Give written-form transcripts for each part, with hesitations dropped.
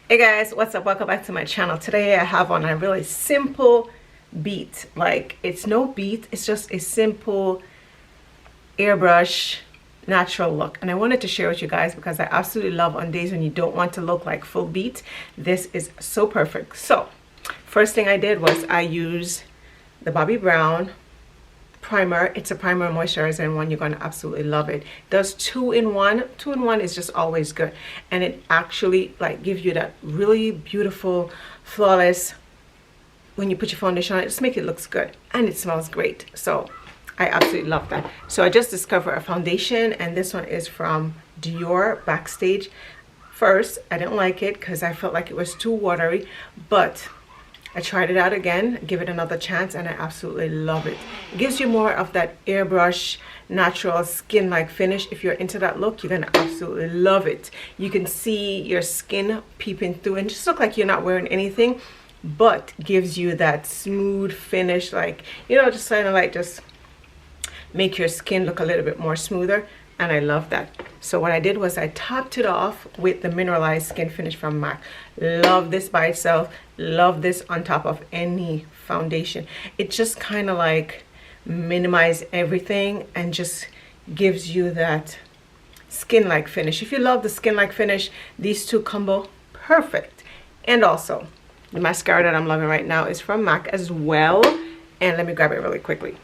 Hey guys, what's up? Welcome back to my channel. Today I have on a really simple beat. Like, it's no beat, it's just a simple airbrush natural look, and I wanted to share with you guys because I absolutely love on days when you don't want to look like full beat. This is so perfect. So first thing I did was I used the Bobbi Brown primer. It's a primer and moisturizer in one. You're going to absolutely love it. It does two in one. Two in one is just always good, and it actually like gives you that really beautiful, flawless, when you put your foundation on it, just make it looks good, and it smells great. So I absolutely love that. So I just discovered a foundation, and this one is from Dior Backstage. First I didn't like it because I felt like it was too watery, but I tried it out again, give it another chance, and I absolutely love it. It gives you more of that airbrush, natural skin-like finish. If you're into that look, you're gonna absolutely love it. You can see your skin peeping through and just look like you're not wearing anything, but gives you that smooth finish, like, you know, just kind of like just make your skin look a little bit more smoother, and I love that. So what I did was I topped it off with the Mineralized Skin Finish from MAC. Love this by itself, love this on top of any foundation. It just kind of like minimize everything and just gives you that skin-like finish. If you love the skin-like finish, these two combo perfect. And also the mascara that I'm loving right now is from MAC as well, and let me grab it really quickly.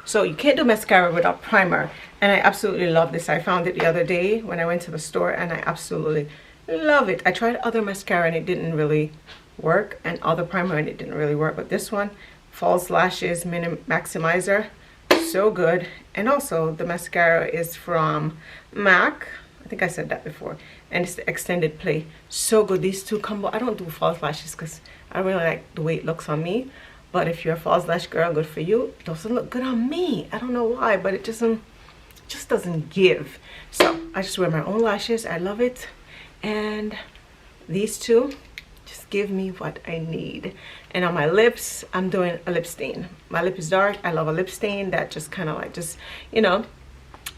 So you can't do mascara without primer, and I absolutely love this. I found it the other day when I went to the store, and I absolutely love it. I tried other mascara and it didn't really work, and other primer and it didn't really work, but this one, False Lashes Maximizer, so good. And also the mascara is from MAC. I think I said that before, and it's the extended play, so good. These two combo. I don't do false lashes because I don't really like the way it looks on me, but if you're a false lash girl, good for you. It doesn't look good on me. I don't know why, but it just doesn't give. So I just wear my own lashes. I love it, and these two just give me what I need. And on my lips, I'm doing a lip stain. My lip is dark. I love a lip stain that just kind of like just, you know,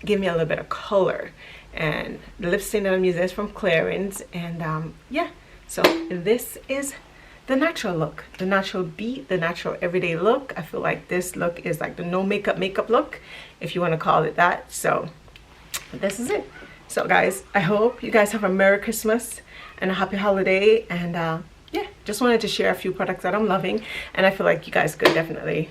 give me a little bit of color. And the lip stain that I'm using is from Clarins, and yeah, so this is the natural look, the natural beat, the natural everyday look. I feel like this look is like the no makeup look, if you want to call it that. So this is it. So guys, I hope you guys have a Merry Christmas and a happy holiday, and yeah, just wanted to share a few products that I'm loving, and I feel like you guys could definitely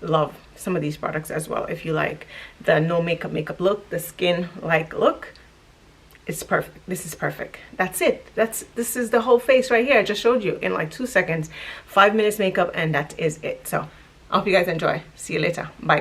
love some of these products as well. If you like the no makeup look, the skin like look, it's perfect. This is perfect. That's it. This is the whole face right here. I just showed you in like 2 seconds, 5 minutes makeup, and that is it. So I hope you guys enjoy. See you later. Bye.